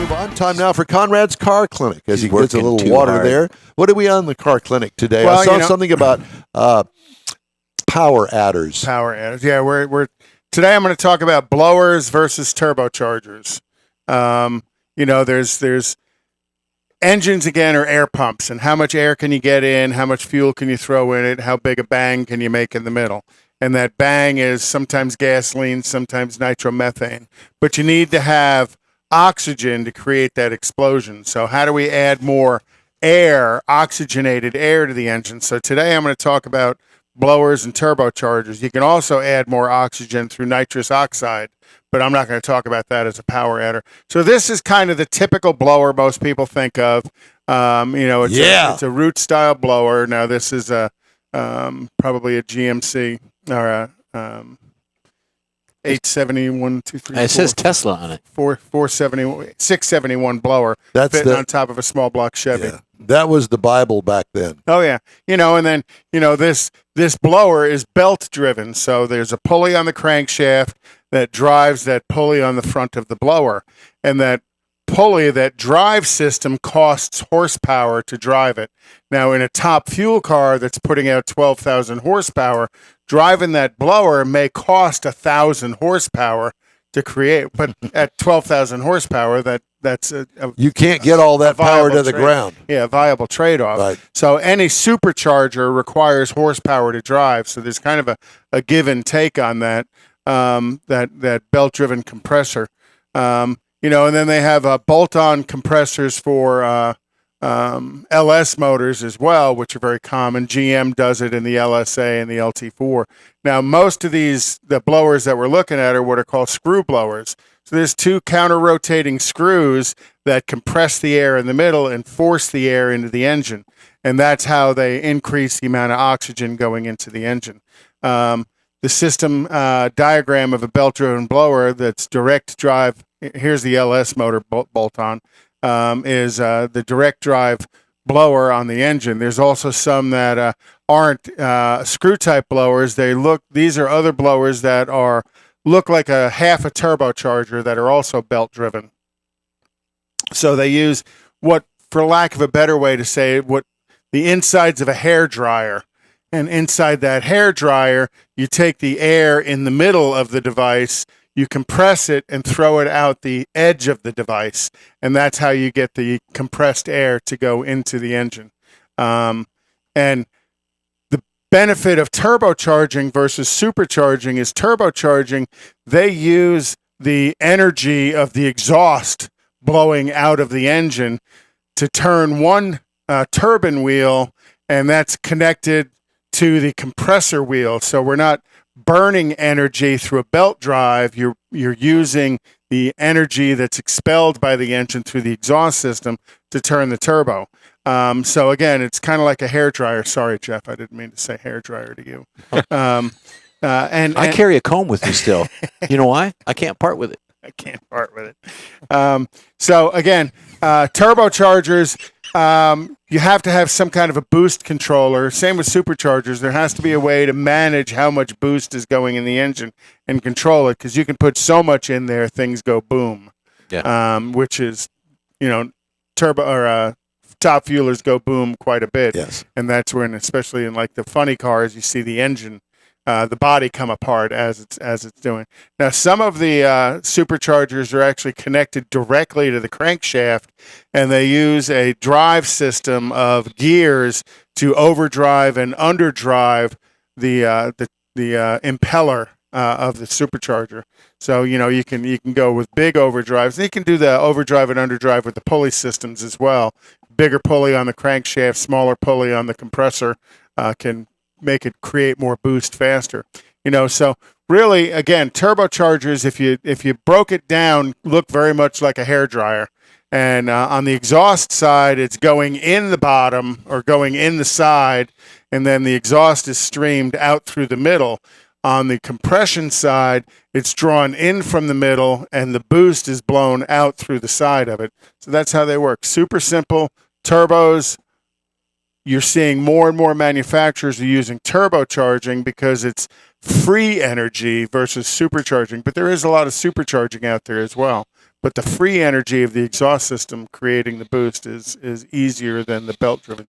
move on. Time now for Konrad's Car Clinic as he gets a little working water too hard. there. What do we on the car clinic today? Well, I saw something about power adders. Power adders. Yeah, we're today I'm going to talk about blowers versus turbochargers. There's engines again, or air pumps, and how much air can you get in, how much fuel can you throw in it, how big a bang can you make in the middle. And that bang is sometimes gasoline, sometimes nitromethane. But you need to have oxygen to create that explosion. So how do we add more air, oxygenated air to the engine? So today I'm going to talk about blowers and turbochargers. You can also add more oxygen through nitrous oxide, but I'm not going to talk about that as a power adder. So this is kind of the typical blower most people think of. It's a root style blower. Now this is probably a GMC or a 871, 2, 3, It says Tesla on it. 671 blower. That's fitting on top of a small block Chevy. Yeah, that was the Bible back then. Oh yeah, and then this blower is belt driven. So there's a pulley on the crankshaft that drives that pulley on the front of the blower, and that pulley, that drive system, costs horsepower to drive it. Now, in a top fuel car that's putting out 12,000 horsepower, driving that blower may cost 1,000 horsepower to create. But at 12,000 horsepower, that's you can't get all that power to the ground. Yeah, a viable trade-off. Right. So any supercharger requires horsepower to drive. So there's kind of a give and take on that that belt-driven compressor. And then they have bolt-on compressors for LS motors as well, which are very common. GM does it in the LSA and the LT4. Now, most of the blowers that we're looking at are what are called screw blowers. So there's two counter-rotating screws that compress the air in the middle and force the air into the engine. And that's how they increase the amount of oxygen going into the engine. The system diagram of a belt-driven blower that's direct drive, here's the LS motor bolt-on, is the direct drive blower on the engine. There's also some that aren't screw-type blowers. These are other blowers that look like a half a turbocharger that are also belt-driven. So they use what, for lack of a better way to say it, what the insides of a hair dryer. And inside that hair dryer, you take the air in the middle of the device, you compress it and throw it out the edge of the device. And that's how you get the compressed air to go into the engine. And the benefit of turbocharging versus supercharging is turbocharging, they use the energy of the exhaust blowing out of the engine to turn one turbine wheel, and that's connected to the compressor wheel. So we're not burning energy through a belt drive. You're using the energy that's expelled by the engine through the exhaust system to turn the turbo. So again, it's kind of like a hair dryer. Sorry, Jeff, I didn't mean to say hair dryer to you. And I carry a comb with me still. You know why? I can't part with it. I can't part with it. So again, turbochargers, you have to have some kind of a boost controller. Same with superchargers. There has to be a way to manage how much boost is going in the engine and control it, because you can put so much in there, things go boom. Yeah. Which is, turbo or top fuelers go boom quite a bit. Yes. And that's when, especially in like the funny cars, you see the engine, the body come apart as it's doing. Now, some of the superchargers are actually connected directly to the crankshaft, and they use a drive system of gears to overdrive and underdrive the impeller of the supercharger. So you can go with big overdrives. And you can do the overdrive and underdrive with the pulley systems as well. Bigger pulley on the crankshaft, smaller pulley on the compressor can make it create more boost faster. So really, again, turbochargers, if you broke it down, look very much like a hair dryer. And on the exhaust side, it's going in the bottom or going in the side, and then the exhaust is streamed out through the middle. On the compression side, it's drawn in from the middle, and the boost is blown out through the side of it. So that's how they work. Super simple. Turbos, you're seeing more and more manufacturers are using turbocharging because it's free energy versus supercharging. But there is a lot of supercharging out there as well. but the free energy of the exhaust system creating the boost is easier than the belt driven.